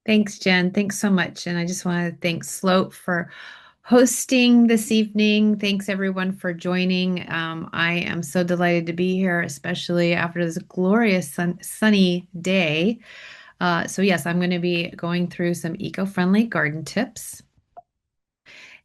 Thanks, Jen. Thanks so much. And I just want to thank Sloat for hosting this evening. Thanks, everyone, for joining. I am so delighted to be here, especially after this glorious sunny day. Yes, I'm going to be going through some eco-friendly garden tips.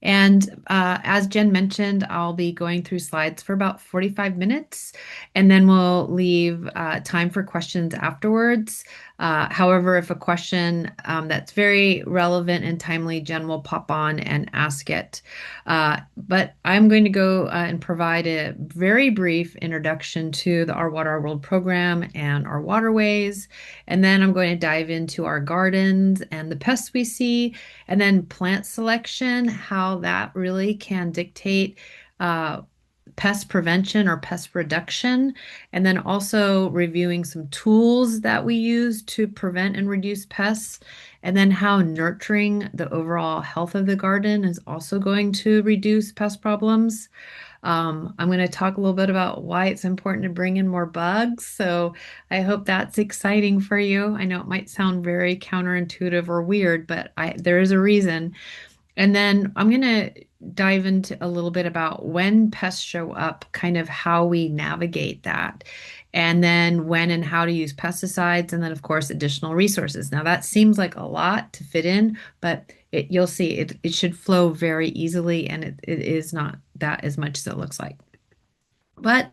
And as Jen mentioned, I'll be going through slides for about 45 minutes, and then we'll leave time for questions afterwards. However, if a question that's very relevant and timely, Jen will pop on and ask it. But I'm going to go and provide a very brief introduction to the Our Water, Our World program and our waterways. And then I'm going to dive into our gardens and the pests we see, and then plant selection, how that really can dictate uh, pest prevention or pest reduction. And then also reviewing some tools that we use to prevent and reduce pests. And then how nurturing the overall health of the garden is also going to reduce pest problems. I'm going to talk a little bit about why it's important to bring in more bugs. So I hope that's exciting for you. I know it might sound very counterintuitive or weird, but there is a reason. And then I'm going to dive into a little bit about when pests show up, kind of how we navigate that, and then when and how to use pesticides, and then, of course, additional resources. Now, that seems like a lot to fit in, but you'll see it should flow very easily, and it is not that as much as it looks like. But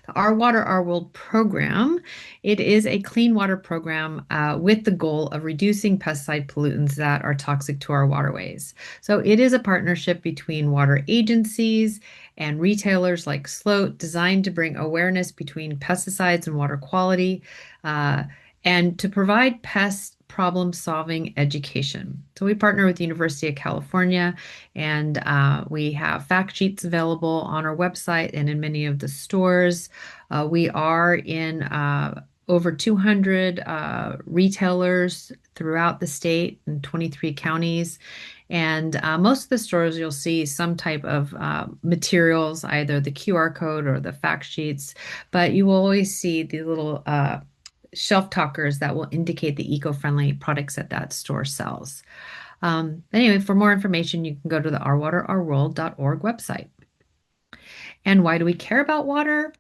the Our Water, Our World program, it is a clean water program with the goal of reducing pesticide pollutants that are toxic to our waterways. So it is a partnership between water agencies and retailers like Sloat, designed to bring awareness between pesticides and water quality, uh, and to provide pest problem-solving education. So we partner with the University of California, and we have fact sheets available on our website and in many of the stores. We are in over 200 retailers throughout the state in 23 counties. And most of the stores, you'll see some type of materials, either the QR code or the fact sheets, but you will always see the little shelf talkers that will indicate the eco-friendly products that that store sells. Anyway, for more information, you can go to the ourwaterourworld.org website. And why do we care about water?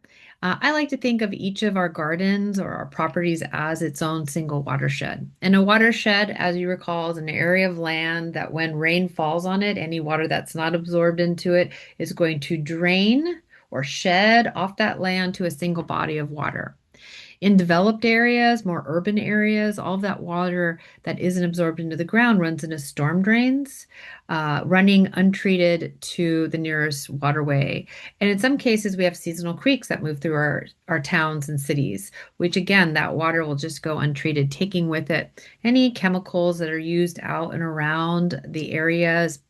I like to think of each of our gardens or our properties as its own single watershed. And a watershed, as you recall, is an area of land that when rain falls on it, any water that's not absorbed into it is going to drain or shed off that land to a single body of water. In developed areas, more urban areas, all of that water that isn't absorbed into the ground runs into storm drains, running untreated to the nearest waterway. And in some cases, we have seasonal creeks that move through our towns and cities, which again, that water will just go untreated, taking with it any chemicals that are used out and around the areas,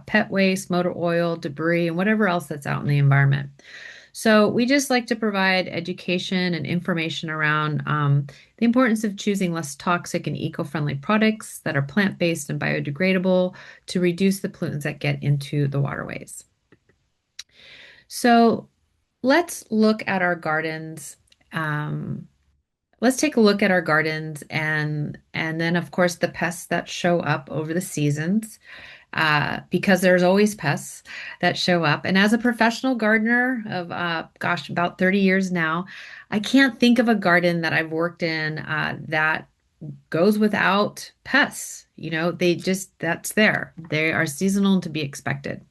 pet waste, motor oil, debris, and whatever else that's out in the environment. So we just like to provide education and information around the importance of choosing less toxic and eco-friendly products that are plant-based and biodegradable to reduce the pollutants that get into the waterways. So let's look at our gardens. Um, let's take a look at our gardens and then of course the pests that show up over the seasons, because there's always pests that show up. And as a professional gardener of, gosh, about 30 years now, I can't think of a garden that I've worked in that goes without pests. They just, that's there. They are seasonal and to be expected.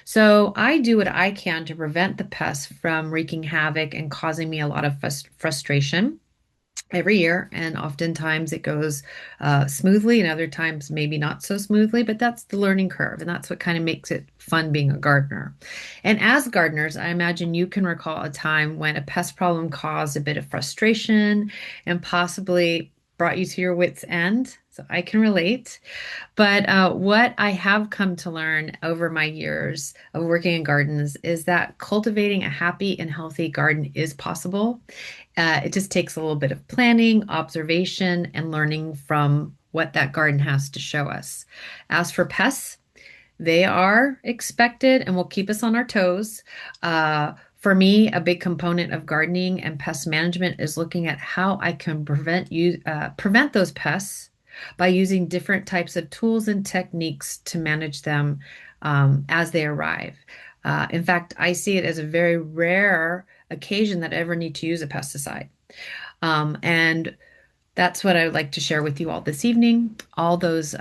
So I do what I can to prevent the pests from wreaking havoc and causing me a lot of frustration every year, and oftentimes it goes smoothly, and other times maybe not so smoothly, but that's the learning curve, and that's what kind of makes it fun being a gardener. And as gardeners, I imagine you can recall a time when a pest problem caused a bit of frustration and possibly brought you to your wits' end. So I can relate. But what I have come to learn over my years of working in gardens is that cultivating a happy and healthy garden is possible. It just takes a little bit of planning, observation, and learning from what that garden has to show us. As for pests, they are expected and will keep us on our toes. For me, a big component of gardening and pest management is looking at how I can prevent those pests by using different types of tools and techniques to manage them as they arrive. In fact, I see it as a very rare occasion that I ever need to use a pesticide. And that's what I would like to share with you all this evening. All those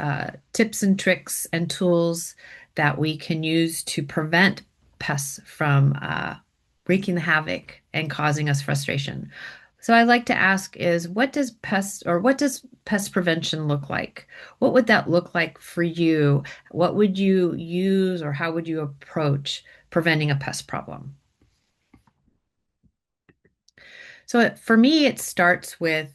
tips and tricks and tools that we can use to prevent pests from wreaking the havoc and causing us frustration. So I'd like to ask is what does pest prevention look like? What would that look like for you? What would you use or how would you approach preventing a pest problem? For me, it starts with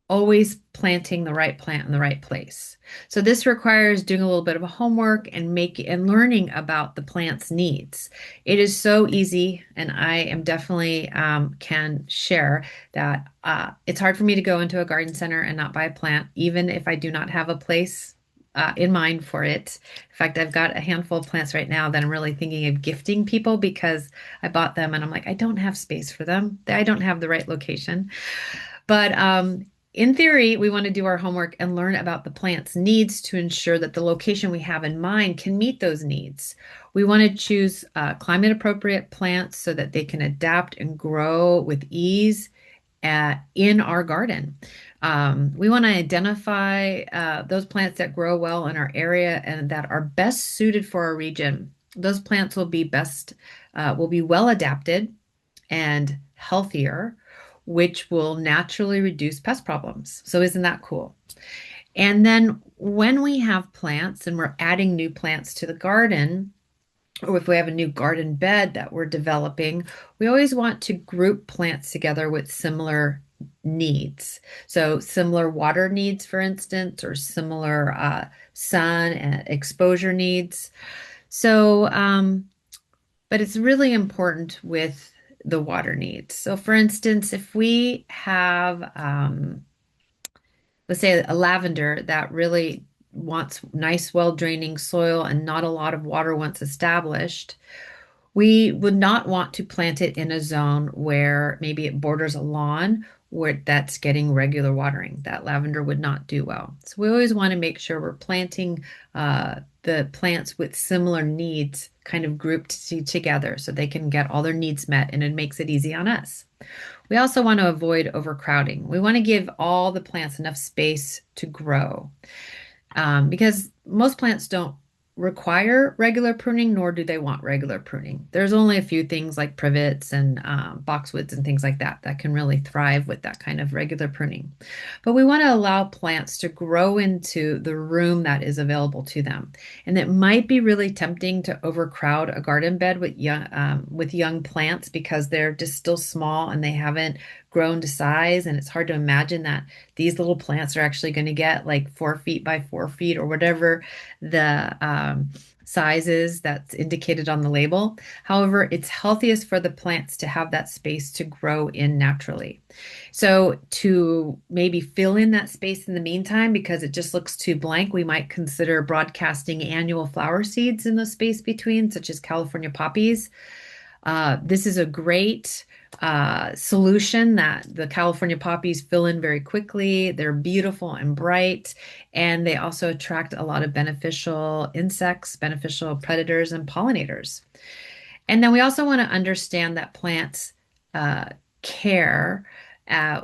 always planting the right plant in the right place. So this requires doing a little bit of a homework and learning about the plant's needs. It is so easy, and I am definitely can share that it's hard for me to go into a garden center and not buy a plant, even if I do not have a place in mind for it. In fact, I've got a handful of plants right now that I'm really thinking of gifting people because I bought them and I'm like, I don't have space for them. I don't have the right location. But in theory, we want to do our homework and learn about the plant's needs to ensure that the location we have in mind can meet those needs. We want to choose climate appropriate plants so that they can adapt and grow with ease in our garden. We want to identify those plants that grow well in our area and that are best suited for our region. Those plants will be well adapted and healthier, which will naturally reduce pest problems. So, isn't that cool? And then when we have plants and we're adding new plants to the garden, or if we have a new garden bed that we're developing, we always want to group plants together with similar needs. So, similar water needs, for instance, or similar sun and exposure needs. So, but it's really important with the water needs. So, for instance, if we have, let's say, a lavender that really wants nice, well draining soil and not a lot of water once established, we would not want to plant it in a zone where maybe it borders a lawn where that's getting regular watering. That lavender would not do well. So we always want to make sure we're planting the plants with similar needs kind of grouped together so they can get all their needs met and it makes it easy on us. We also want to avoid overcrowding. We want to give all the plants enough space to grow because most plants don't require regular pruning, nor do they want regular pruning. There's only a few things like privets and boxwoods and things like that that can really thrive with that kind of regular pruning. But we want to allow plants to grow into the room that is available to them. And it might be really tempting to overcrowd a garden bed with young plants because they're just still small and they haven't grown to size. And it's hard to imagine that these little plants are actually going to get like 4 feet by 4 feet or whatever the size is that's indicated on the label. However, it's healthiest for the plants to have that space to grow in naturally. So to maybe fill in that space in the meantime, because it just looks too blank, we might consider broadcasting annual flower seeds in the space between, such as California poppies. This is a great solution that the California poppies fill in very quickly. They're beautiful and bright, and they also attract a lot of beneficial insects, beneficial predators, and pollinators. And then we also want to understand that plants care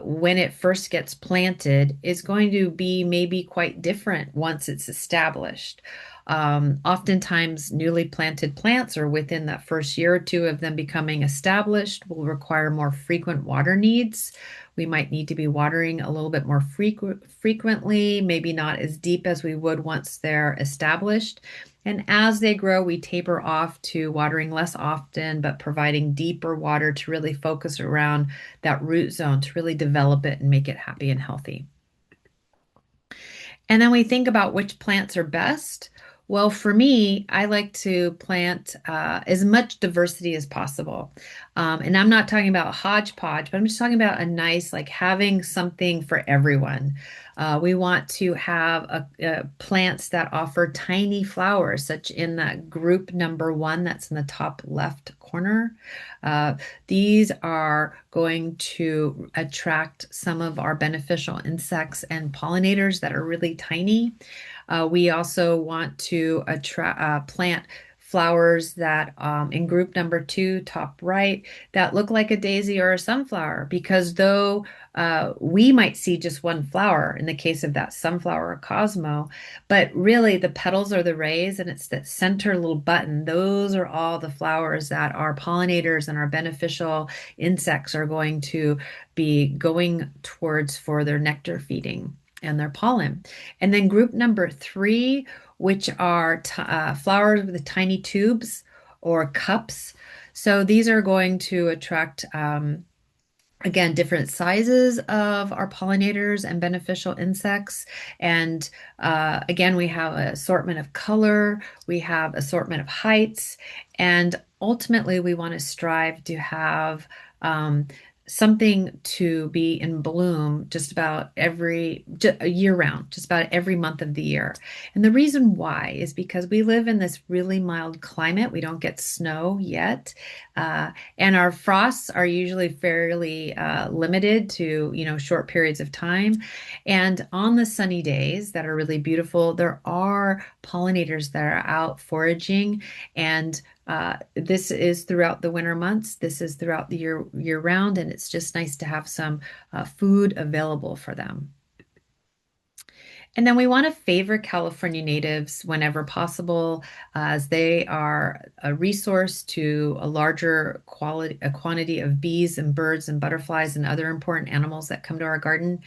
when it first gets planted is going to be maybe quite different once it's established. Oftentimes, newly planted plants or within that first year or two of them becoming established will require more frequent water needs. We might need to be watering a little bit more frequently, maybe not as deep as we would once they're established. And as they grow, we taper off to watering less often, but providing deeper water to really focus around that root zone to really develop it and make it happy and healthy. And then we think about which plants are best. Well, for me, I like to plant as much diversity as possible. And I'm not talking about hodgepodge, but I'm just talking about a nice, like having something for everyone. We want to have plants that offer tiny flowers, such in that group number one that's in the top left corner. Uh, these are going to attract some of our beneficial insects and pollinators that are really tiny. We also want to plant flowers that in group number two, top right, that look like a daisy or a sunflower, because though we might see just one flower in the case of that sunflower or Cosmo, but really the petals are the rays and it's that center little button. Those are all the flowers that our pollinators and our beneficial insects are going to be going towards for their nectar feeding and their pollen. And then group number three, which are flowers with the tiny tubes or cups. So these are going to attract, again, different sizes of our pollinators and beneficial insects. And again, we have an assortment of color, we have assortment of heights, and ultimately we want to strive to have something to be in bloom just about year round, just about every month of the year. And the reason why is because we live in this really mild climate. We don't get snow yet. And our frosts are usually fairly limited to, short periods of time. And on the sunny days that are really beautiful, there are pollinators that are out foraging. And this is throughout the winter months. This is throughout the year round, and it's just nice to have some food available for them. And then we want to favor California natives whenever possible, as they are a resource to a quantity of bees and birds and butterflies and other important animals that come to our garden.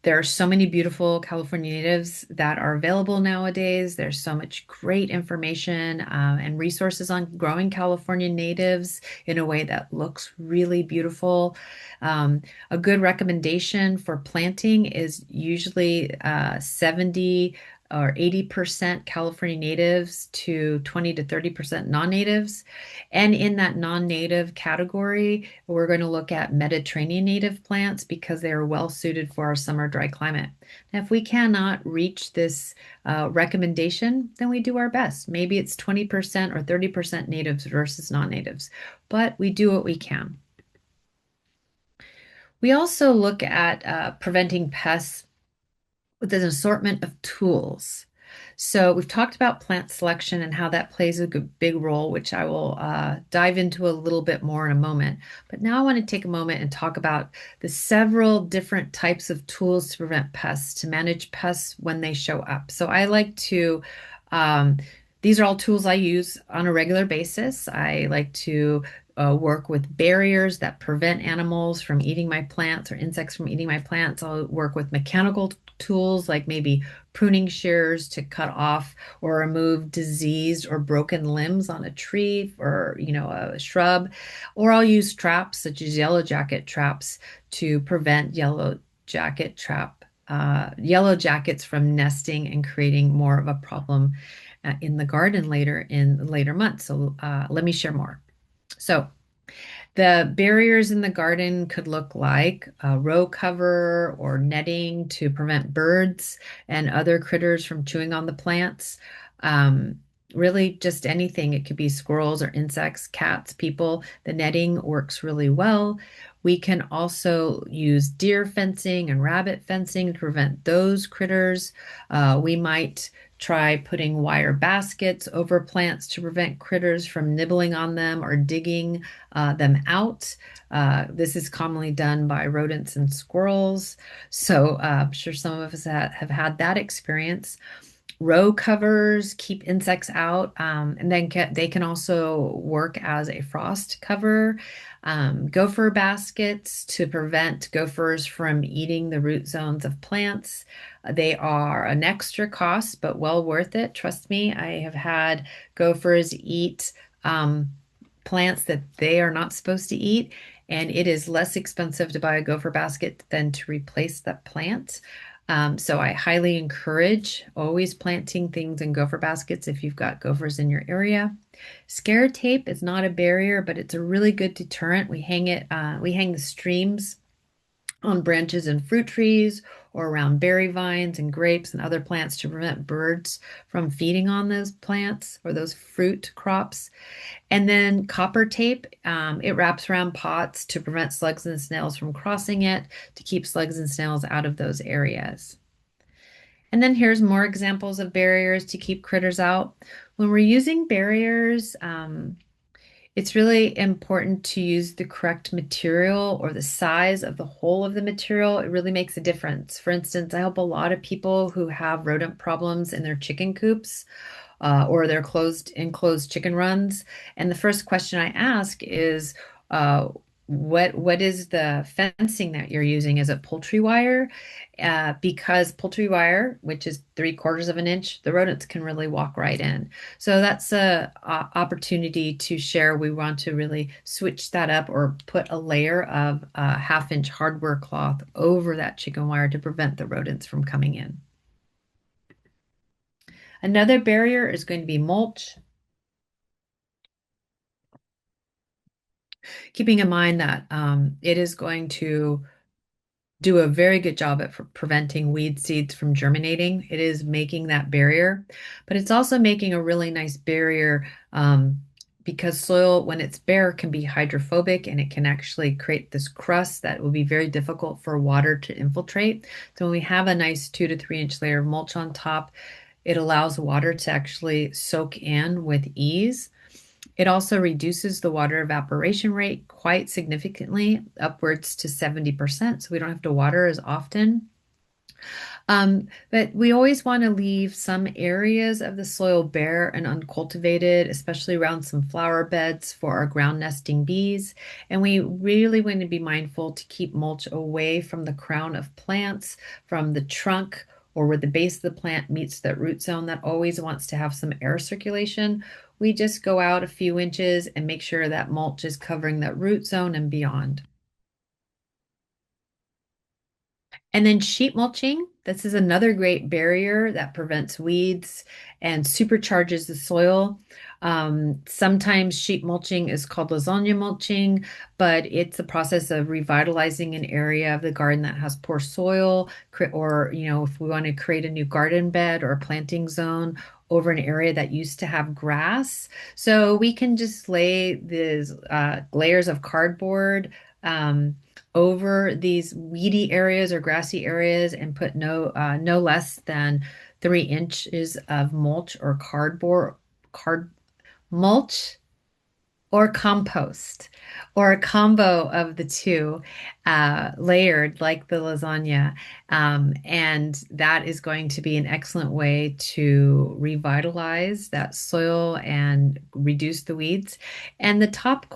There are so many beautiful California natives that are available nowadays. There's so much great information and resources on growing California natives in a way that looks really beautiful. A good recommendation for planting is usually 70 or 80% California natives to 20 to 30% non-natives. And in that non-native category, we're going to look at Mediterranean native plants because they are well suited for our summer dry climate. Now, if we cannot reach this recommendation, then we do our best. Maybe it's 20% or 30% natives versus non-natives, but we do what we can. We also look at preventing pests with an assortment of tools. So we've talked about plant selection and how that plays a big role, which I will dive into a little bit more in a moment. But now I want to take a moment and talk about the several different types of tools to prevent pests, to manage pests when they show up. So I like to, these are all tools I use on a regular basis. I like to work with barriers that prevent animals from eating my plants or insects from eating my plants. I'll work with mechanical tools like maybe pruning shears to cut off or remove diseased or broken limbs on a tree or a shrub, or I'll use traps such as yellow jacket traps to prevent yellow jackets from nesting and creating more of a problem in the garden later months. So let me share more. So the barriers in the garden could look like a row cover or netting to prevent birds and other critters from chewing on the plants. Um, Really, just anything. It could be squirrels or insects, cats, people. The netting works really well. We can also use deer fencing and rabbit fencing to prevent those critters. We might try putting wire baskets over plants to prevent critters from nibbling on them or digging them out. This is commonly done by rodents and squirrels. So I'm sure some of us have had that experience. Row covers keep insects out, and then they can also work as a frost cover. Gopher baskets to prevent gophers from eating the root zones of plants. They are an extra cost, but well worth it. Trust me, I have had gophers eat plants that they are not supposed to eat, and it is less expensive to buy a gopher basket than to replace that plant. So I highly encourage always planting things in gopher baskets if you've got gophers in your area. Scare tape is not a barrier, but it's a really good deterrent. We hang the streams on branches and fruit trees or around berry vines and grapes and other plants to prevent birds from feeding on those plants or those fruit crops. And then copper tape, it wraps around pots to prevent slugs and snails from crossing it, to keep slugs and snails out of those areas. And then here's more examples of barriers to keep critters out. When we're using barriers, it's really important to use the correct material or the size of the hole of the material. It really makes a difference. For instance, I help a lot of people who have rodent problems in their chicken coops or their enclosed chicken runs. And the first question I ask is, uh, what is the fencing that you're using? Is it poultry wire? Because poultry wire, which is 3/4 of an inch, the rodents can really walk right in. So that's a opportunity to share. We want to really switch that up or put a layer of 1/2 inch hardware cloth over that chicken wire to prevent the rodents from coming in. Another barrier is going to be mulch. Keeping in mind that it is going to do a very good job at preventing weed seeds from germinating. It is making that barrier, but it's also making a really nice barrier because soil, when it's bare, can be hydrophobic and it can actually create this crust that will be very difficult for water to infiltrate. So when we have a nice 2 to 3 inch layer of mulch on top, it allows water to actually soak in with ease. It also reduces the water evaporation rate quite significantly, upwards to 70%, so we don't have to water as often. But we always want to leave some areas of the soil bare and uncultivated, especially around some flower beds for our ground nesting bees. And we really want to be mindful to keep mulch away from the crown of plants, from the trunk, or where the base of the plant meets that root zone that always wants to have some air circulation. We just go out a few inches and make sure that mulch is covering that root zone and beyond. And then sheet mulching. This is another great barrier that prevents weeds and supercharges the soil. Sometimes sheet mulching is called lasagna mulching, but it's a process of revitalizing an area of the garden that has poor soil, or, if we want to create a new garden bed or a planting zone over an area that used to have grass. So we can just lay these layers of cardboard. Over these weedy areas or grassy areas and put no less than 3 inches of mulch or card mulch or compost or a combo of the two layered like the lasagna. And that is going to be an excellent way to revitalize that soil and reduce the weeds. And the top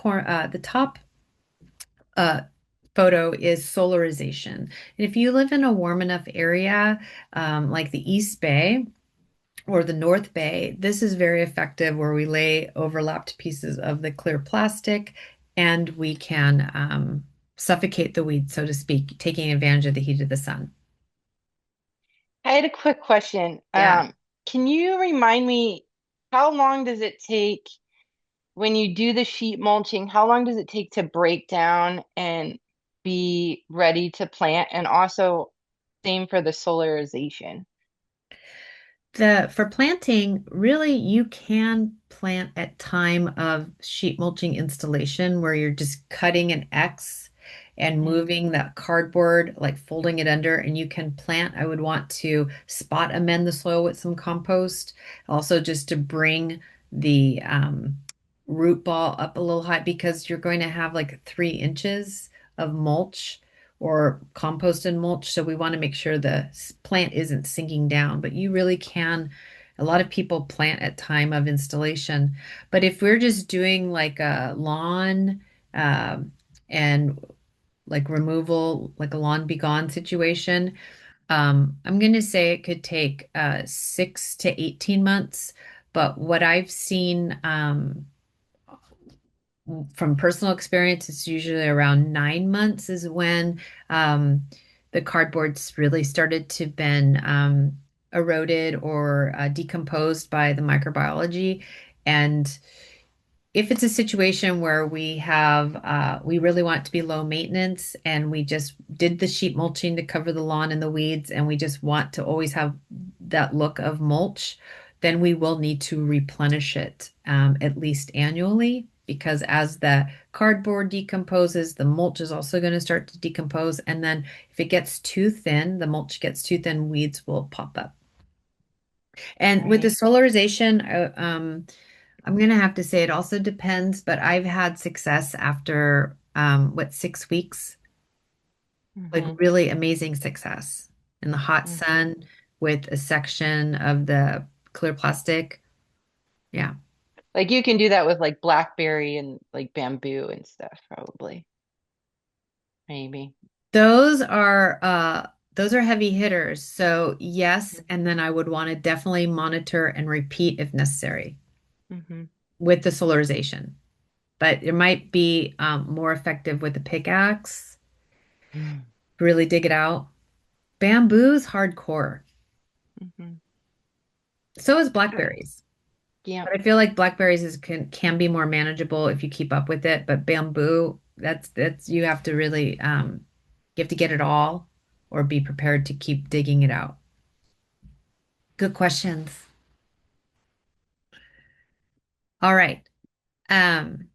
uh, photo is solarization. And if you live in a warm enough area, like the East Bay or the North Bay, this is very effective where we lay overlapped pieces of the clear plastic and we can suffocate the weeds, so to speak, taking advantage of the heat of the sun. I had a quick question. Yeah. Can you remind me how long does it take when you do the sheet mulching? How long does it take to break down and be ready to plant? And also, same for the solarization. For planting, really you can plant at time of sheet mulching installation where you're just cutting an X and Mhm. moving that cardboard, like folding it under, and you can plant. I would want to spot amend the soil with some compost, also just to bring the root ball up a little high because you're going to have like 3 inches of mulch or compost and mulch. So we want to make sure the plant isn't sinking down, but you really can. A lot of people plant at time of installation, but if we're just doing like a lawn and like removal, like a lawn be gone situation, I'm going to say it could take 6 to 18 months. But what I've seen from personal experience, it's usually around 9 months is when um, the cardboard's really started to been eroded or decomposed by the microbiology. And if it's a situation where we really want it to be low maintenance and we just did the sheet mulching to cover the lawn and the weeds and we just want to always have that look of mulch, then we will need to replenish it at least annually because as the cardboard decomposes, the mulch is also going to start to decompose. And then if it gets too thin, the mulch gets too thin, weeds will pop up. And with the Right. solarization, I'm gonna have to say it also depends, but I've had success after 6 weeks, like Hmm. really amazing success in the hot Hmm. sun with a section of the clear plastic. Yeah. Like you can do that with like blackberry and like bamboo and stuff, probably. Maybe. Those are those are heavy hitters. So yes, and then I would want to definitely monitor and repeat if necessary Hmm. with the solarization. But it might be more effective with the pickaxe. Really dig it out. Bamboo's hardcore. Hmm. So is blackberries. Yeah. But I feel like blackberries can be more manageable if you keep up with it. But bamboo, that's you have to really you have to get it all or be prepared to keep digging it out. Good questions. All right. Um,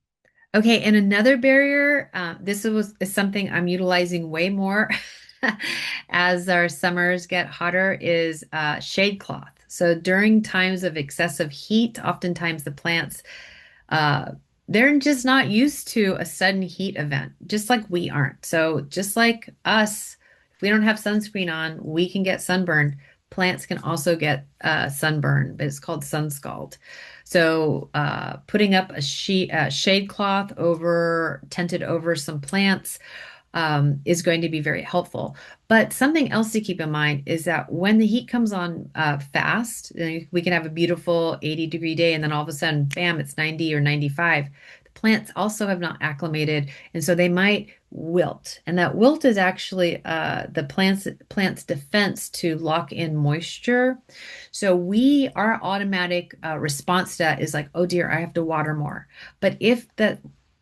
okay, and another barrier, is something I'm utilizing way more as our summers get hotter, is shade cloth. So during times of excessive heat, oftentimes the plants uh, they're just not used to a sudden heat event, just like we aren't. So just like us, if we don't have sunscreen on, we can get sunburn. Plants can also get sunburn, but it's called sun scald. So putting up shade cloth over, tented over some plants is going to be very helpful. But something else to keep in mind is that when the heat comes on fast, we can have a beautiful 80-degree day, and then all of a sudden, bam, it's 90 or 95. The plants also have not acclimated, and so they might wilt. And that wilt is actually the plant's defense to lock in moisture. So our automatic response to that is like, oh dear, I have to water more. But if the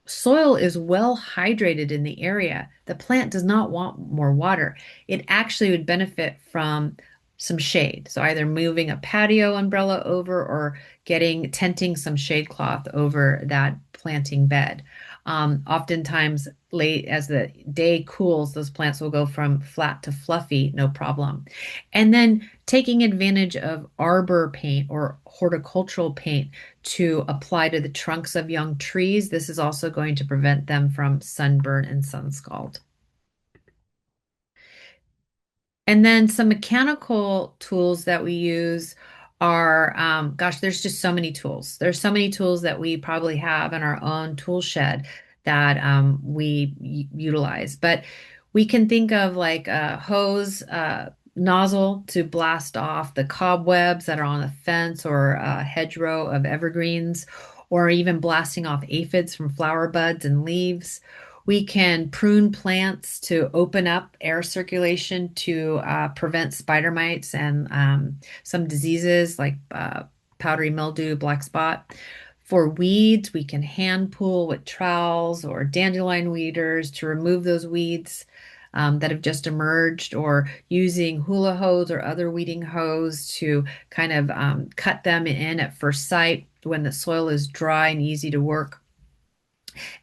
soil is well hydrated in the area, the plant does not want more water. It actually would benefit from some shade. So either moving a patio umbrella over or tenting some shade cloth over that planting bed. Oftentimes, late as the day cools, those plants will go from flat to fluffy, no problem. And then taking advantage of arbor paint or horticultural paint to apply to the trunks of young trees. This is also going to prevent them from sunburn and sun scald. And then some mechanical tools that we use are, gosh, there's just so many tools. There's so many tools that we probably have in our own tool shed that we utilize. But we can think of like a hose nozzle to blast off the cobwebs that are on a fence or a hedgerow of evergreens, or even blasting off aphids from flower buds and leaves. We can prune plants to open up air circulation to prevent spider mites and some diseases like powdery mildew, black spot. For weeds, we can hand pull with trowels or dandelion weeders to remove those weeds that have just emerged, or using hula hose or other weeding hose to kind of cut them in at first sight when the soil is dry and easy to work.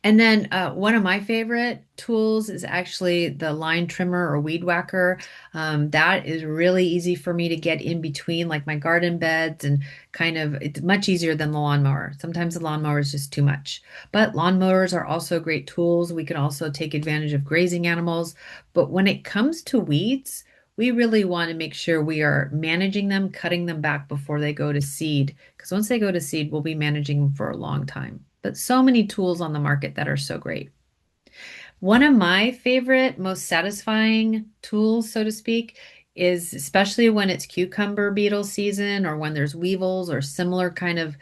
And then one of my favorite tools is actually the line trimmer or weed whacker. That is really easy for me to get in between like my garden beds, and kind of it's much easier than the lawnmower. Sometimes the lawnmower is just too much. But lawnmowers are also great tools. We can also take advantage of grazing animals. But when it comes to weeds, we really want to make sure we are managing them, cutting them back before they go to seed. Because once they go to seed, we'll be managing them for a long time. But so many tools on the market that are so great. One of my favorite, most satisfying tools, so to speak, is especially when it's cucumber beetle season or when there's weevils or similar kind of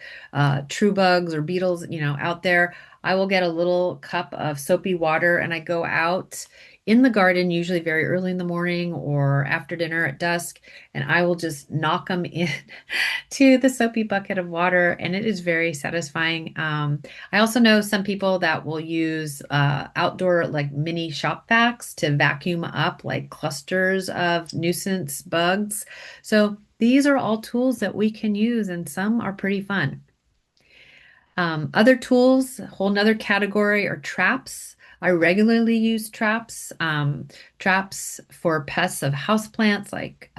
true bugs or beetles, out there. I will get a little cup of soapy water and I go out in the garden, usually very early in the morning or after dinner at dusk, and I will just knock them in to the soapy bucket of water, and it is very satisfying. I also know some people that will use outdoor like mini shop vacs to vacuum up like clusters of nuisance bugs. So these are all tools that we can use, and some are pretty fun. Other tools, a whole nother category are traps. I regularly use traps. Traps for pests of houseplants like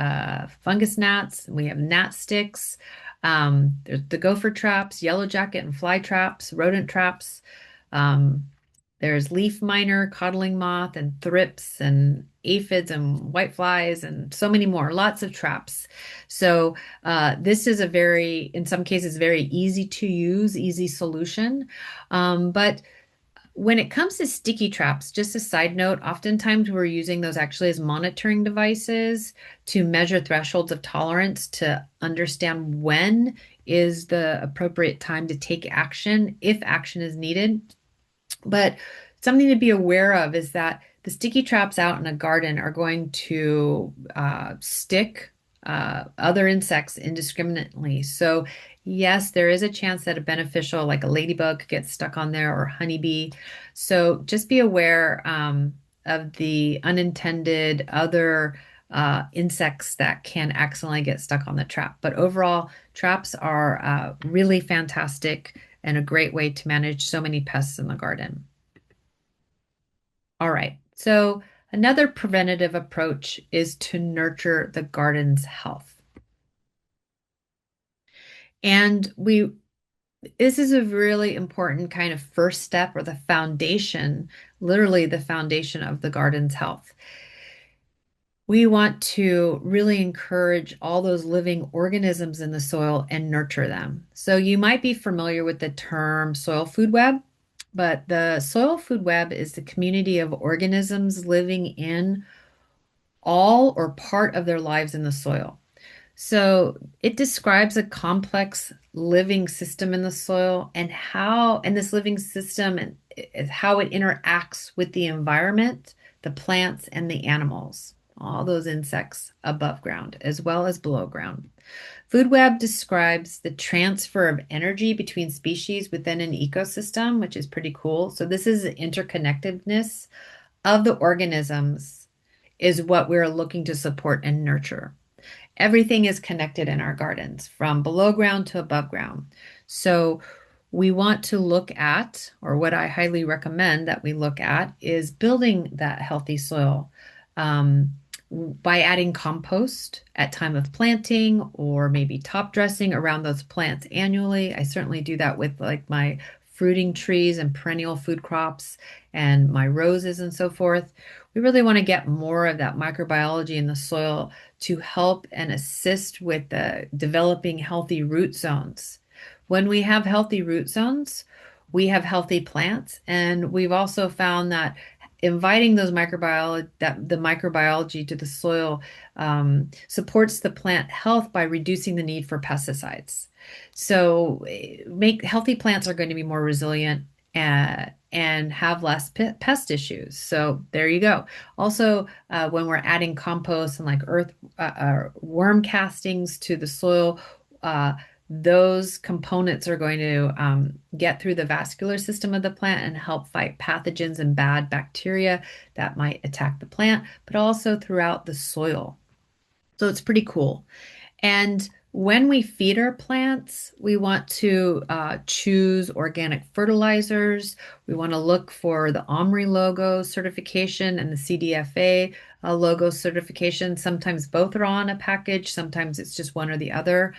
fungus gnats. We have gnat sticks. There's the gopher traps, yellow jacket and fly traps, rodent traps. Um, there's leaf miner, codling moth, and thrips, and aphids, and whiteflies, and so many more. Lots of traps. So this is a very, in some cases, very easy to use, easy solution. But when it comes to sticky traps, just a side note, oftentimes we're using those actually as monitoring devices to measure thresholds of tolerance to understand when is the appropriate time to take action if action is needed. But something to be aware of is that the sticky traps out in a garden are going to stick other insects indiscriminately. So, yes, there is a chance that a beneficial, like a ladybug, gets stuck on there or honeybee. So, just be aware of the unintended other insects that can accidentally get stuck on the trap. But overall, traps are really fantastic and a great way to manage so many pests in the garden. All right. So, another preventative approach is to nurture the garden's health. And this is a really important kind of first step or the foundation, literally the foundation of the garden's health. We want to really encourage all those living organisms in the soil and nurture them. So you might be familiar with the term soil food web, but the soil food web is the community of organisms living in all or part of their lives in the soil. So it describes a complex living system in the soil and this living system and how it interacts with the environment, the plants, and the animals, all those insects above ground as well as below ground. Food web describes the transfer of energy between species within an ecosystem, which is pretty cool. So this is the interconnectedness of the organisms is what we're looking to support and nurture. Everything is connected in our gardens from below ground to above ground. So we want to look at, or what I highly recommend that we look at, is building that healthy soil um, by adding compost at time of planting or maybe top dressing around those plants annually. I certainly do that with like my fruiting trees and perennial food crops and my roses and so forth. We really want to get more of that microbiology in the soil to help and assist with the developing healthy root zones. When we have healthy root zones, we have healthy plants, and we've also found that inviting those microbiology that the microbiology to the soil supports the plant health by reducing the need for pesticides. So make healthy plants are going to be more resilient and have less pest issues. So there you go. Also, when we're adding compost and like earth worm castings to the soil, uh, those components are going to get through the vascular system of the plant and help fight pathogens and bad bacteria that might attack the plant, but also throughout the soil. So it's pretty cool. And when we feed our plants, we want to choose organic fertilizers. We want to look for the OMRI logo certification and the CDFA logo certification. Sometimes both are on a package, sometimes it's just one or the other.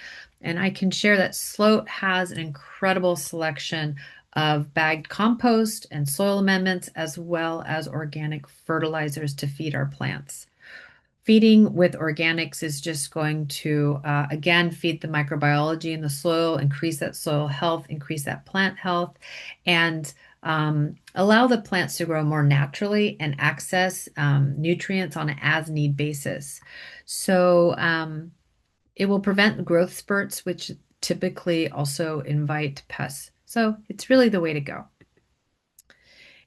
And I can share that Sloat has an incredible selection of bagged compost and soil amendments, as well as organic fertilizers to feed our plants. Feeding with organics is just going to, again, feed the microbiology in the soil, increase that soil health, increase that plant health, and allow the plants to grow more naturally and access nutrients on an as-need basis. So it will prevent growth spurts, which typically also invite pests. So it's really the way to go.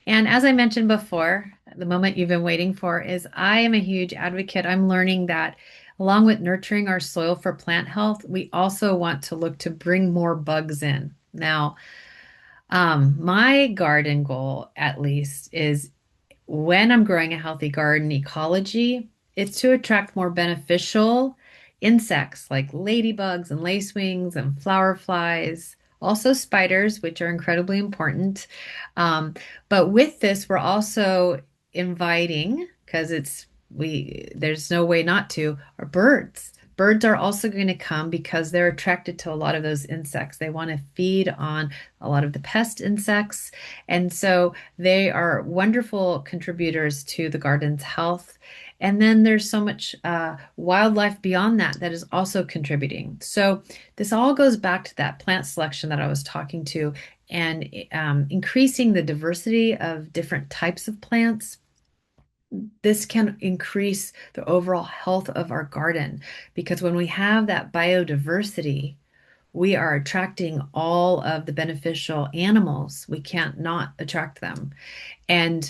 And as I mentioned before, the moment you've been waiting for is I am a huge advocate. I'm learning that along with nurturing our soil for plant health, we also want to look to bring more bugs in. Now, my garden goal, at least, is when I'm growing a healthy garden ecology, it's to attract more beneficial insects like ladybugs and lacewings and flower flies, also spiders, which are incredibly important. Um, but with this, we're also inviting, because there's no way not to, are birds. Birds are also going to come because they're attracted to a lot of those insects. They want to feed on a lot of the pest insects. And so they are wonderful contributors to the garden's health. And then there's so much wildlife beyond that that is also contributing. So this all goes back to that plant selection that I was talking to and increasing the diversity of different types of plants. This can increase the overall health of our garden because when we have that biodiversity, we are attracting all of the beneficial animals. We can't not attract them. And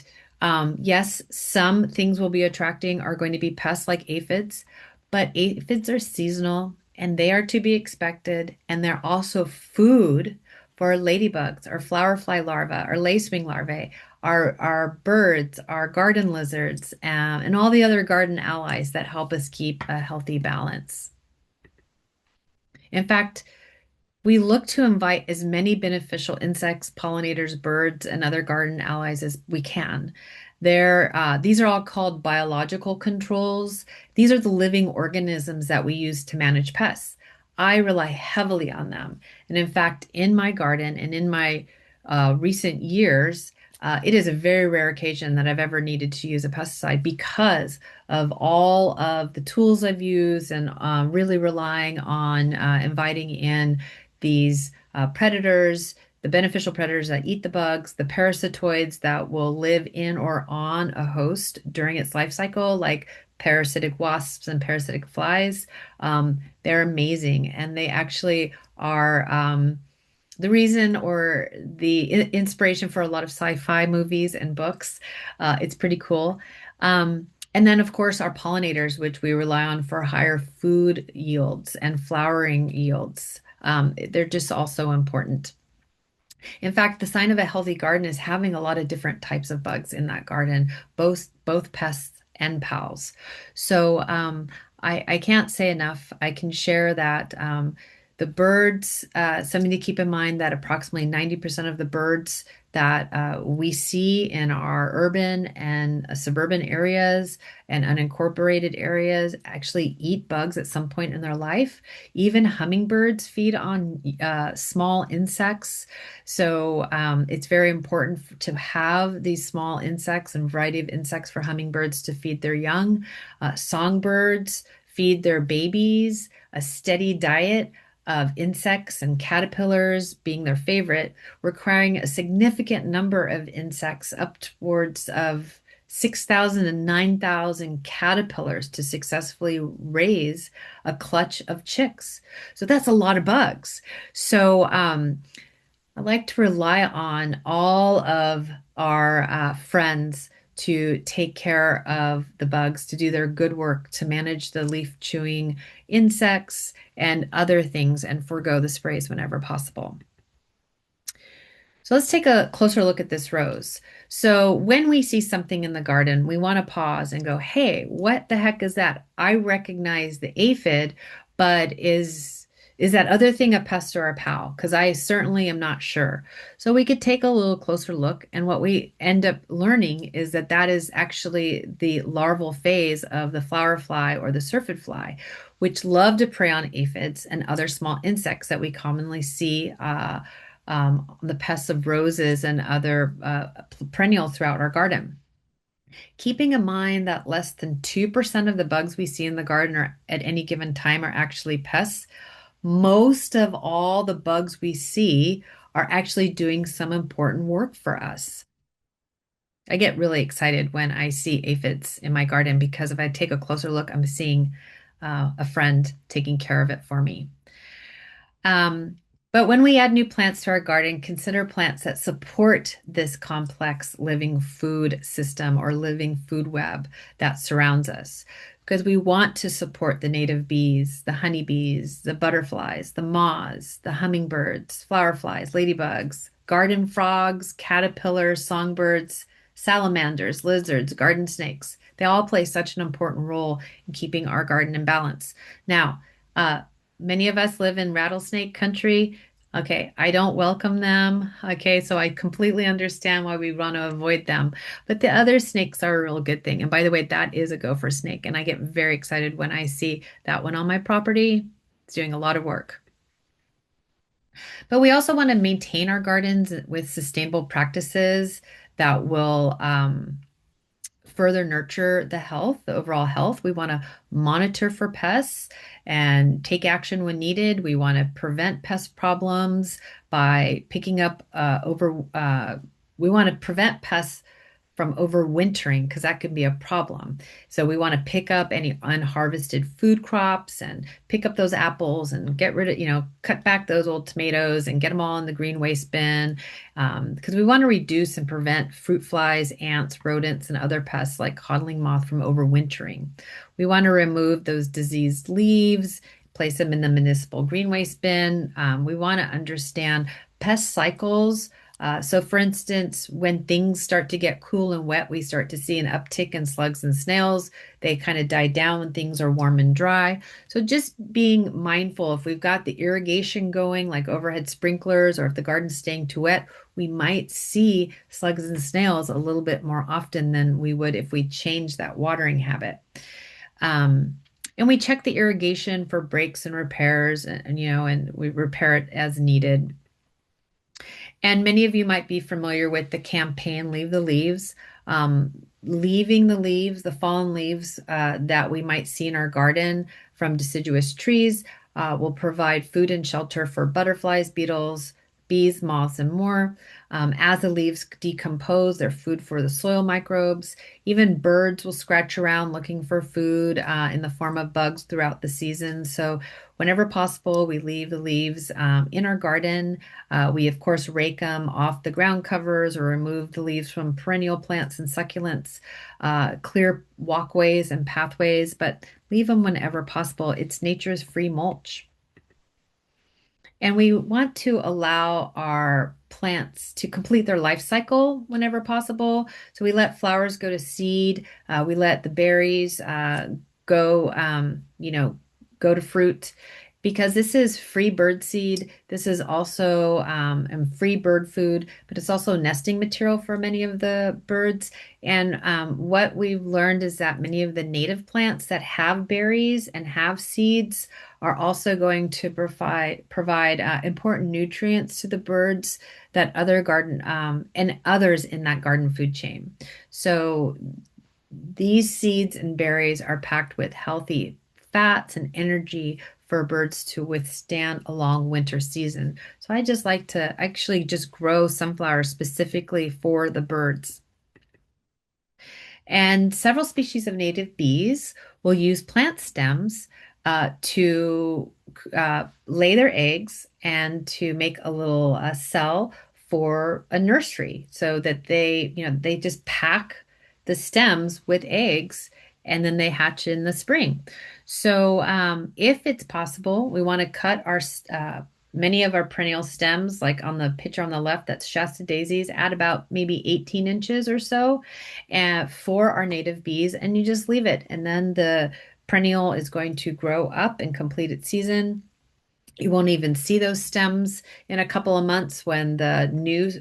yes, some things we'll be attracting are going to be pests like aphids, but aphids are seasonal and they are to be expected. And they're also food for ladybugs, or flower fly larvae, or lacewing larvae, our birds, our garden lizards, and all the other garden allies that help us keep a healthy balance. In fact, we look to invite as many beneficial insects, pollinators, birds, and other garden allies as we can. These are all called biological controls. These are the living organisms that we use to manage pests. I rely heavily on them. And in fact, in my garden and in my recent years, it is a very rare occasion that I've ever needed to use a pesticide because of all of the tools I've used and really relying on inviting in these predators, the beneficial predators that eat the bugs, the parasitoids that will live in or on a host during its life cycle, like parasitic wasps and parasitic flies. They're amazing, and they actually are the reason or the inspiration for a lot of sci-fi movies and books. It's pretty cool. And then, of course, our pollinators, which we rely on for higher food yields and flowering yields. They're just also important. In fact, the sign of a healthy garden is having a lot of different types of bugs in that garden, both pests and pals. So I can't say enough. I can share that the birds, something to keep in mind that approximately 90% of the birds that we see in our urban and suburban areas and unincorporated areas actually eat bugs at some point in their life. Even hummingbirds feed on small insects. So it's very important to have these small insects and variety of insects for hummingbirds to feed their young. Songbirds feed their babies a steady diet of insects and caterpillars being their favorite, requiring a significant number of insects, up towards of 6,000 and 9,000 caterpillars to successfully raise a clutch of chicks. So that's a lot of bugs. So I like to rely on all of our friends to take care of the bugs, to do their good work, to manage the leaf chewing insects and other things, and forego the sprays whenever possible. So let's take a closer look at this rose. So when we see something in the garden, we want to pause and go, hey, what the heck is that? I recognize the aphid, but is that other thing a pest or a pal? Because I certainly am not sure. So we could take a little closer look, and what we end up learning is that that is actually the larval phase of the flower fly or the syrphid fly, which love to prey on aphids and other small insects that we commonly see the pests of roses and other perennial throughout our garden. Keeping in mind that less than 2% of the bugs we see in the garden are, at any given time, are actually pests, most of all the bugs we see are actually doing some important work for us. I get really excited when I see aphids in my garden because if I take a closer look, I'm seeing a friend taking care of it for me. Um, But when we add new plants to our garden, consider plants that support this complex living food system or living food web that surrounds us. Because we want to support the native bees, the honeybees, the butterflies, the moths, the hummingbirds, flower flies, ladybugs, garden frogs, caterpillars, songbirds, salamanders, lizards, garden snakes. They all play such an important role in keeping our garden in balance. Now, uh, many of us live in rattlesnake country. Okay, I don't welcome them. Okay, so I completely understand why we want to avoid them. But the other snakes are a real good thing. And by the way, that is a gopher snake. And I get very excited when I see that one on my property. It's doing a lot of work. But we also want to maintain our gardens with sustainable practices that will further nurture the health, the overall health. We want to monitor for pests and take action when needed. We want to prevent pest problems by picking up we want to prevent pests from overwintering because that can be a problem. So we want to pick up any unharvested food crops and pick up those apples and get rid of, cut back those old tomatoes and get them all in the green waste bin because we want to reduce and prevent fruit flies, ants, rodents, and other pests like codling moth from overwintering. We want to remove those diseased leaves, place them in the municipal green waste bin. We want to understand pest cycles. So, for instance, when things start to get cool and wet, we start to see an uptick in slugs and snails. They kind of die down when things are warm and dry. So, just being mindful if we've got the irrigation going, like overhead sprinklers, or if the garden's staying too wet, we might see slugs and snails a little bit more often than we would if we change that watering habit. Um, and we check the irrigation for breaks and repairs, and we repair it as needed. And many of you might be familiar with the campaign Leave the Leaves. Leaving the leaves, the fallen leaves that we might see in our garden from deciduous trees will provide food and shelter for butterflies, beetles, bees, moths, and more. As the leaves decompose, they're food for the soil microbes. Even birds will scratch around looking for food in the form of bugs throughout the season. So, whenever possible, we leave the leaves in our garden. We, of course, rake them off the ground covers or remove the leaves from perennial plants and succulents, clear walkways and pathways, but leave them whenever possible. It's nature's free mulch. And we want to allow our plants to complete their life cycle whenever possible. So we let flowers go to seed. We let the berries go, go to fruit because this is free bird seed. This is also and free bird food, but it's also nesting material for many of the birds. And what we've learned is that many of the native plants that have berries and have seeds are also going to provide important nutrients to the birds that other garden and others in that garden food chain. So these seeds and berries are packed with healthy fats and energy for birds to withstand a long winter season. So I just like to actually just grow sunflowers specifically for the birds. And several species of native bees will use plant stems to lay their eggs and to make a little cell for a nursery so that they just pack the stems with eggs and then they hatch in the spring. So if it's possible, we want to cut our many of our perennial stems, like on the picture on the left, that's Shasta daisies, at about maybe 18 inches or so, for our native bees, and you just leave it. And then the perennial is going to grow up and complete its season. You won't even see those stems in a couple of months when the new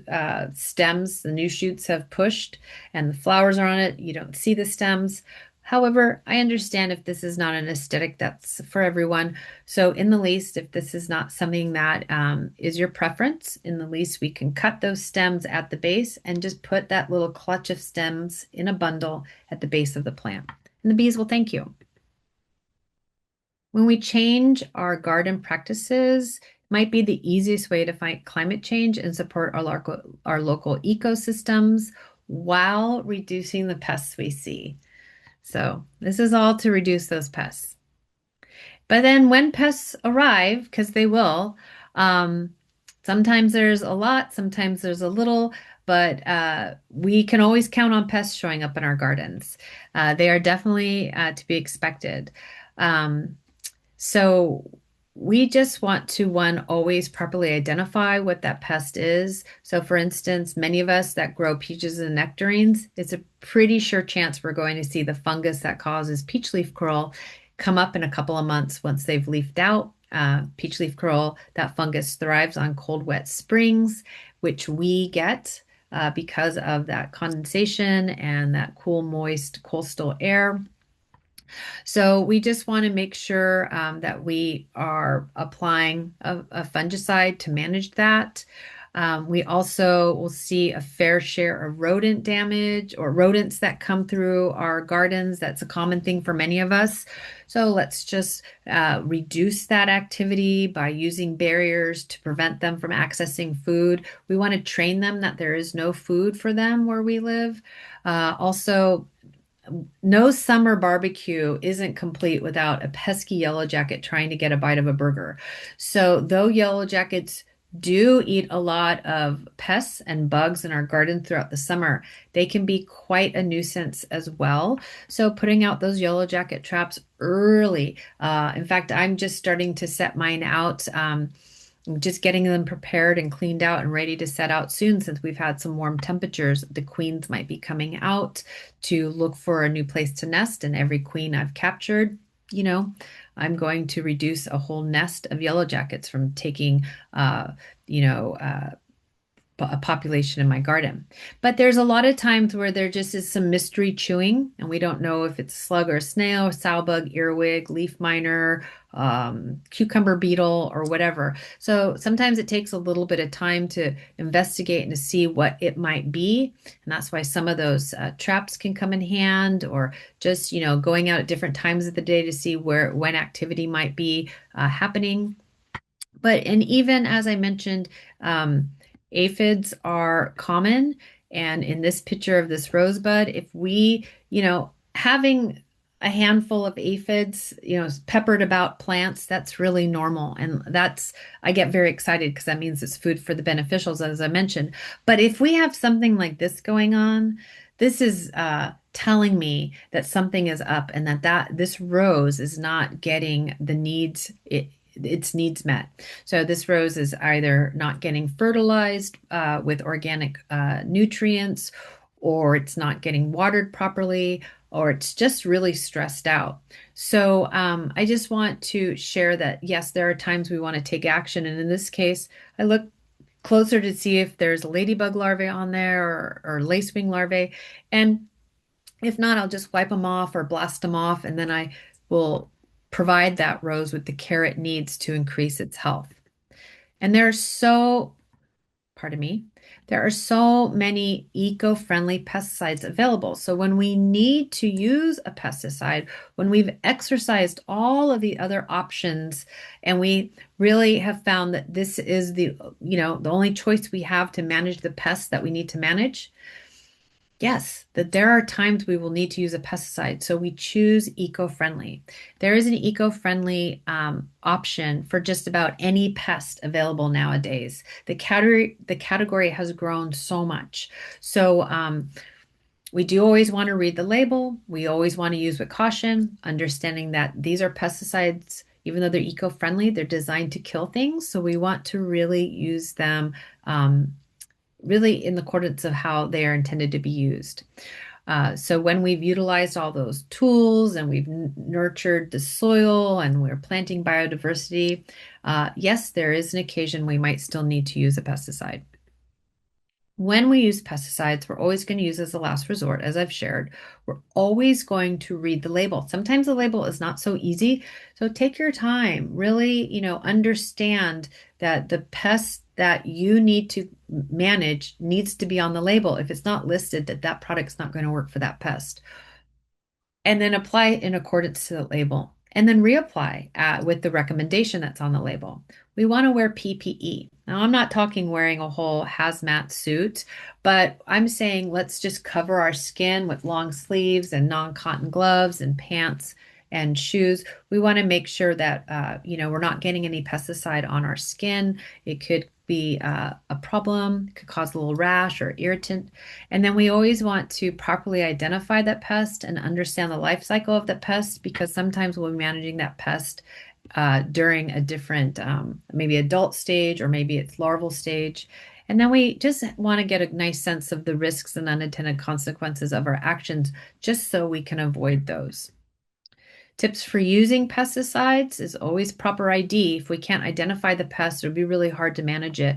stems, the new shoots have pushed and the flowers are on it. You don't see the stems. However, I understand if this is not an aesthetic that's for everyone. So, in the least, if this is not something that is your preference, in the least, we can cut those stems at the base and just put that little clutch of stems in a bundle at the base of the plant. And the bees will thank you. When we change our garden practices, might be the easiest way to fight climate change and support our local ecosystems while reducing the pests we see. So this is all to reduce those pests. But then when pests arrive, because they will, Sometimes there's a lot, sometimes there's a little, but we can always count on pests showing up in our gardens. They are definitely to be expected. Um, so we just want to, one, always properly identify what that pest is. So for instance, many of us that grow peaches and nectarines, it's a pretty sure chance we're going to see the fungus that causes peach leaf curl come up in a couple of months once they've leafed out. Peach leaf curl, that fungus thrives on cold, wet springs, which we get because of that condensation and that cool, moist coastal air. So we just want to make sure that we are applying a fungicide to manage that. We also will see a fair share of rodent damage or rodents that come through our gardens. That's a common thing for many of us. So let's just reduce that activity by using barriers to prevent them from accessing food. We want to train them that there is no food for them where we live. Also, no summer barbecue isn't complete without a pesky yellow jacket trying to get a bite of a burger. So, though yellow jackets do eat a lot of pests and bugs in our garden throughout the summer, they can be quite a nuisance as well. So, putting out those yellow jacket traps early. In fact, I'm just starting to set mine out. Just getting them prepared and cleaned out and ready to set out soon since we've had some warm temperatures. The queens might be coming out to look for a new place to nest, and every queen I've captured, you know, I'm going to reduce a whole nest of yellow jackets from taking, uh, you know, a population in my garden. But there's a lot of times where there just is some mystery chewing, and we don't know if it's a slug or a snail, sow bug, earwig, leaf miner, cucumber beetle, or whatever. So sometimes it takes a little bit of time to investigate and to see what it might be. And that's why some of those traps can come in hand, or just, going out at different times of the day to see when activity might be happening. And even as I mentioned, aphids are common. And in this picture of this rosebud, if we, having a handful of aphids, peppered about plants, that's really normal. And I get very excited because that means it's food for the beneficials, as I mentioned. But if we have something like this going on, this is telling me that something is up and that this rose is not getting the needs its needs met. So this rose is either not getting fertilized with organic nutrients, or it's not getting watered properly, or it's just really stressed out. So I just want to share that, yes, there are times we want to take action. And in this case, I look closer to see if there's ladybug larvae on there or lacewing larvae. And if not, I'll just wipe them off or blast them off, and then I will provide that rose with the care it needs to increase its health. And pardon me, there are so many eco-friendly pesticides available. So when we need to use a pesticide, when we've exercised all of the other options and we really have found that this is the only choice we have to manage the pests that we need to manage, yes, that there are times we will need to use a pesticide. So we choose eco-friendly. There is an eco-friendly option for just about any pest available nowadays. The category has grown so much. So we do always want to read the label. We always want to use with caution, understanding that these are pesticides. Even though they're eco-friendly, they're designed to kill things. So we want to really use them really in accordance of how they are intended to be used. So when we've utilized all those tools and we've nurtured the soil and we're planting biodiversity, yes, there is an occasion we might still need to use a pesticide. When we use pesticides, we're always going to use as a last resort, as I've shared. We're always going to read the label. Sometimes the label is not so easy. So take your time, really, understand that the pest that you need to manage needs to be on the label. If it's not listed, that product's not going to work for that pest, and then apply in accordance to the label, and then reapply with the recommendation that's on the label. We want to wear PPE. Now, I'm not talking wearing a whole hazmat suit, but I'm saying let's just cover our skin with long sleeves and non-cotton gloves and pants and shoes. We want to make sure that we're not getting any pesticide on our skin. It could be a problem, could cause a little rash or irritant. And then we always want to properly identify that pest and understand the life cycle of that pest because sometimes we'll be managing that pest during a different, maybe adult stage or maybe it's larval stage. And then we just want to get a nice sense of the risks and unintended consequences of our actions just so we can avoid those. Tips for using pesticides is always proper ID. If we can't identify the pest, it would be really hard to manage it.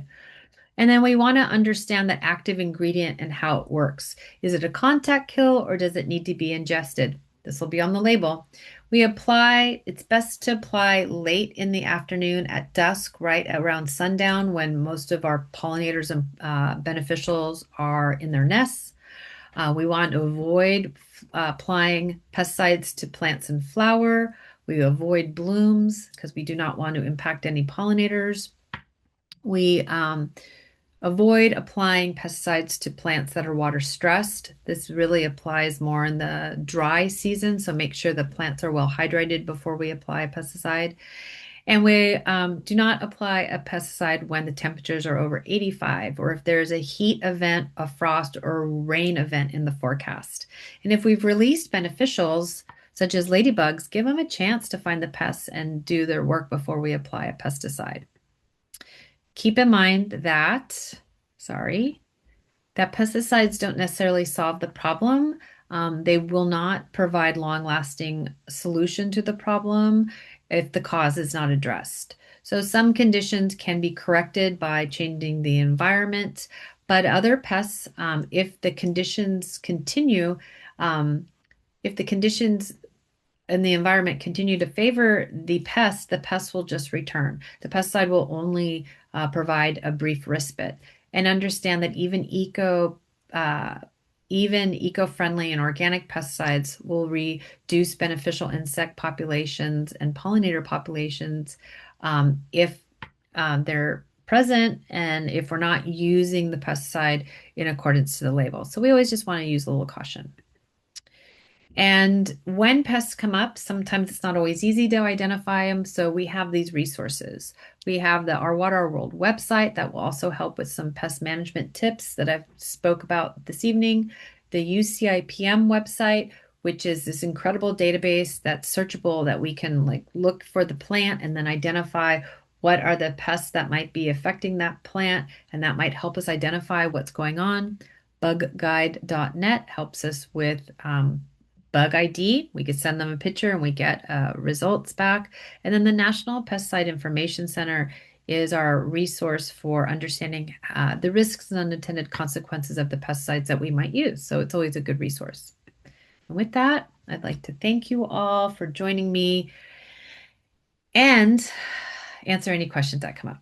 And then we want to understand the active ingredient and how it works. Is it a contact kill or does it need to be ingested? This will be on the label. It's best to apply late in the afternoon at dusk, right around sundown when most of our pollinators and beneficials are in their nests. We want to avoid applying pesticides to plants and flower. We avoid blooms because we do not want to impact any pollinators. We avoid applying pesticides to plants that are water stressed. This really applies more in the dry season, so make sure the plants are well hydrated before we apply a pesticide. And we do not apply a pesticide when the temperatures are over 85 or if there's a heat event, a frost, or a rain event in the forecast. And if we've released beneficials, such as ladybugs, give them a chance to find the pests and do their work before we apply a pesticide. Keep in mind that, sorry, that pesticides don't necessarily solve the problem. They will not provide long-lasting solution to the problem if the cause is not addressed. So some conditions can be corrected by changing the environment, but other pests, um, if the conditions and the environment continue to favor the pest will just return. The pesticide will only provide a brief respite. And understand that uh, even eco-friendly and organic pesticides will reduce beneficial insect populations and pollinator populations if they're present and if we're not using the pesticide in accordance to the label. So we always just want to use a little caution. And when pests come up, sometimes it's not always easy to identify them. So we have these resources. We have the Our Water, Our World website that will also help with some pest management tips that I've spoke about this evening. The UCIPM website, which is this incredible database that's searchable that we can like look for the plant and then identify what are the pests that might be affecting that plant, and that might help us identify what's going on. Bugguide.net helps us with bug ID. We could send them a picture and we get results back. And then the National Pesticide Information Center is our resource for understanding the risks and unintended consequences of the pesticides that we might use. So it's always a good resource. And with that, I'd like to thank you all for joining me and answer any questions that come up.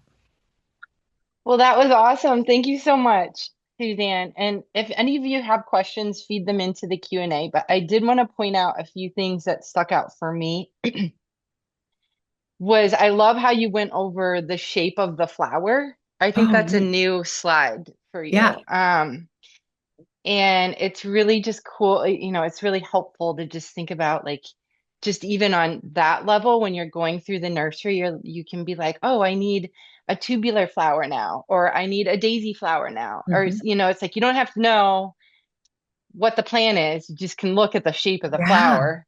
Well, that was awesome. Thank you so much, Suzanne. And if any of you have questions, feed them into the Q&A. But I did want to point out a few things that stuck out for me. Was I love how you went over the shape of the flower. I think Oh, that's a yeah. new slide for Yeah. you. And it's really just cool, it's really helpful to just think about like just even on that level when you're going through the nursery, you can be like, oh, I need a tubular flower now, or I need a daisy flower now. Or Mhm. it's like you don't have to know what the plan is, you just can look at the shape of the Yeah. flower.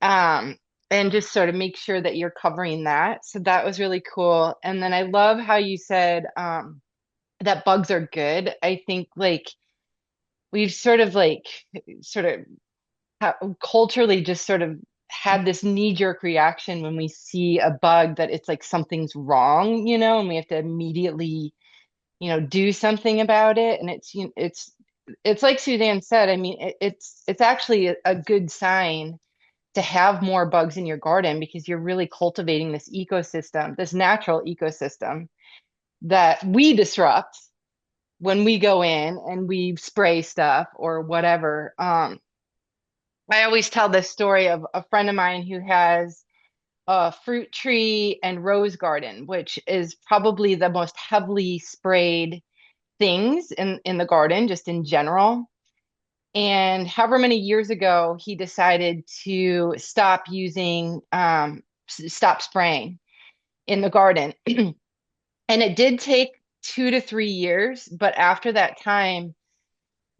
Um, and just sort of make sure that you're covering that. So that was really cool. And then I love how you said that bugs are good. I think like we've sort of culturally just sort of had this knee-jerk reaction when we see a bug that it's like something's wrong, and we have to immediately, do something about it. And it's like Suzanne said, I mean, it's actually a good sign to have more bugs in your garden because you're really cultivating this ecosystem, this natural ecosystem that we disrupt when we go in and we spray stuff or whatever. I always tell this story of a friend of mine who has a fruit tree and rose garden, which is probably the most heavily sprayed things in the garden, just in general. And however many years ago, he decided to stop spraying in the garden. And it did take 2 to 3 years. But after that time,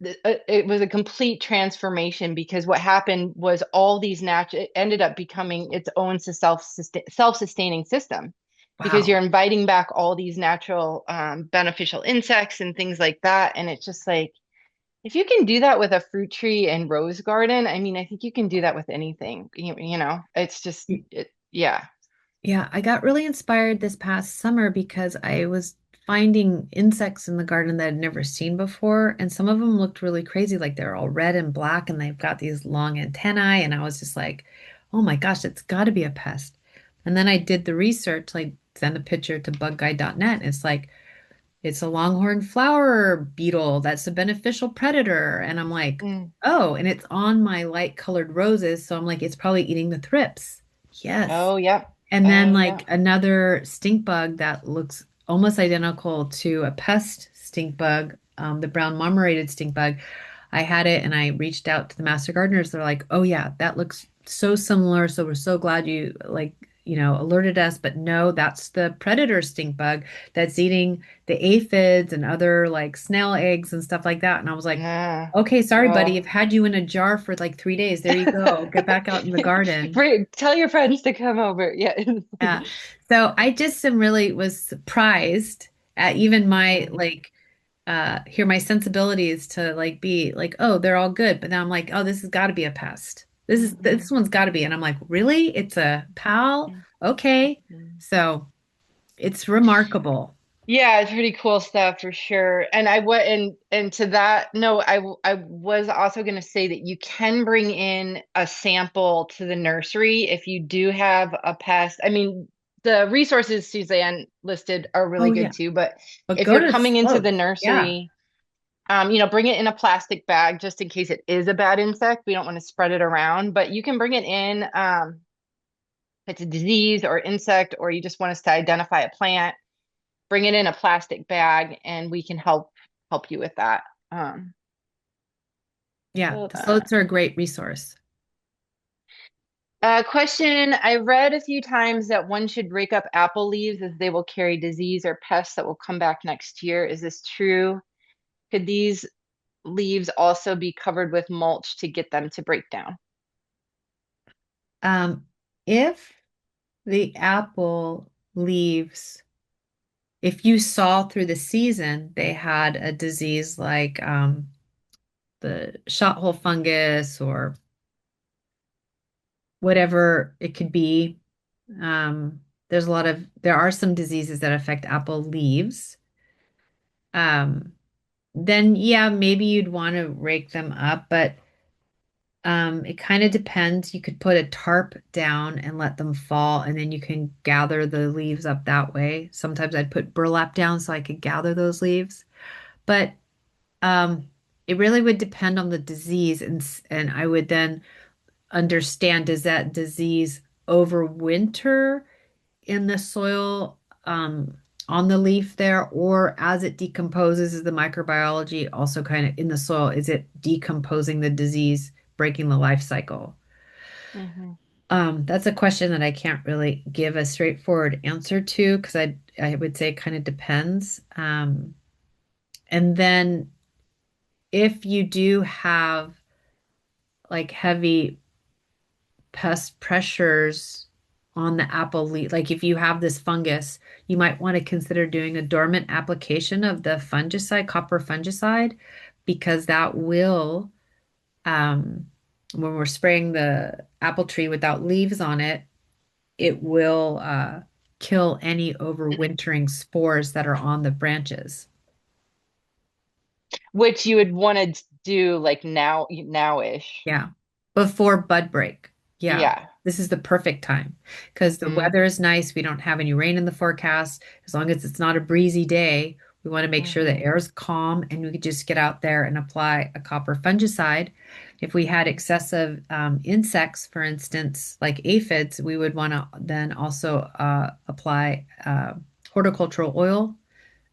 it was a complete transformation because what happened was all these natural, it ended up becoming its own self-sustaining system because Wow. you're inviting back all these natural beneficial insects and things like that. And it's just like, if you can do that with a fruit tree and rose garden, I mean, I think you can do that with anything. It's just yeah. Yeah, I got really inspired this past summer because I was finding insects in the garden that I'd never seen before, and some of them looked really crazy, like they're all red and black, and they've got these long antennae, and I was just like, "Oh my gosh, it's got to be a pest." And then I did the research, like send a picture to bugguide.net. It's like it's a longhorn flower beetle that's a beneficial predator, and I'm like, Mm. "Oh," and it's on my light colored roses, so I'm like, it's probably eating the thrips. Yes. Oh, yep. And then Oh, like yeah. another stink bug that looks almost identical to a pest stink bug, the brown marmorated stink bug. I had it and I reached out to the master gardeners. They're like, "Oh yeah, that looks so similar. So we're so glad you alerted us. But no, that's the predator stink bug that's eating the aphids and other like snail eggs and stuff like that." And I was like, Yeah. "Okay, sorry, buddy. I've Oh. had you in a jar for like 3 days. There you go. Get back out in the garden." Tell your friends to come over. Yeah. Yeah. So I just am really was surprised at even my Mhm. like here my sensibilities to like be like, oh, they're all good. But now I'm like, oh, this has got to be a pest. This Mhm. one's got to be. And I'm like, really? It's a pal? Okay. Mhm. So it's remarkable. Yeah, it's pretty cool stuff for sure. And I would and to that, no, I was also going to say that you can bring in a sample to the nursery if you do have a pest. I mean, the resources Suzanne listed are really Oh good yeah. too, but But if go you're to coming into the slopes. Yeah. nursery, bring it in a plastic bag just in case it is a bad insect. We don't want to spread it around, but you can bring it in if it's a disease or insect, or you just want us to identify a plant, bring it in a plastic bag and we can help you with that. Um, Yeah. hold The on. slopes are a great resource. Question. I read a few times that one should rake up apple leaves as they will carry disease or pests that will come back next year. Is this true? Could these leaves also be covered with mulch to get them to break down? Um, if the apple leaves if you saw through the season they had a disease like the shot hole fungus or whatever it could be, there are some diseases that affect apple leaves. Um, then yeah, maybe you'd want to rake them up, but it kind of depends. You could put a tarp down and let them fall, and then you can gather the leaves up that way. Sometimes I'd put burlap down so I could gather those leaves. But Um, it really would depend on the disease, and I would then understand, does that disease overwinter in the soil on the leaf there, or as it decomposes, is the microbiology also kind of in the soil? Is it decomposing the disease, breaking the life cycle? Hmm. That's a question that I can't really give a straightforward answer to because I would say it kind of depends. And then if you do have like heavy pest pressures on the apple leaf, like if you have this fungus, you might want to consider doing a dormant application of the fungicide, copper fungicide, because that will, um, when we're spraying the apple tree without leaves on it, it will kill any overwintering spores that are on the branches. Which you would want to do like nowish. Yeah. Before bud break. Yeah. Yeah. This is the perfect time because the Hmm. weather is nice. We don't have any rain in the forecast. As long as it's not a breezy day, we want to make sure the Hmm. air is calm and we could just get out there and apply a copper fungicide. If we had excessive insects, for instance, like aphids, we would want to then also apply horticultural oil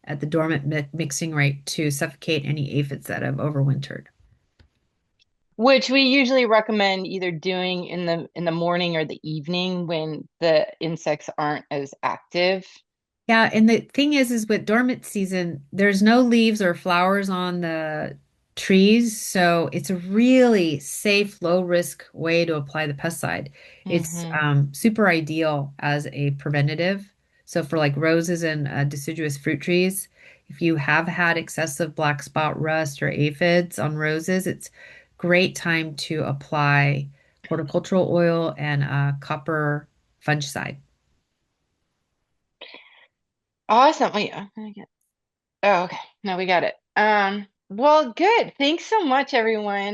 at the dormant mixing rate to suffocate any aphids that have overwintered. Which we usually recommend either doing in the morning or the evening when the insects aren't as active. Yeah, and the thing is with dormant season, there's no leaves or flowers on the trees, so it's a really safe, low risk way to apply the pesticide. It's Hmm. super ideal as a preventative. So for like roses and deciduous fruit trees, if you have had excessive black spot rust or aphids on roses, it's great time to apply horticultural oil and copper fungicide. Awesome. Wait, I'm gonna get. Oh, okay. No, we got it. Well, good. Thanks so much, everyone.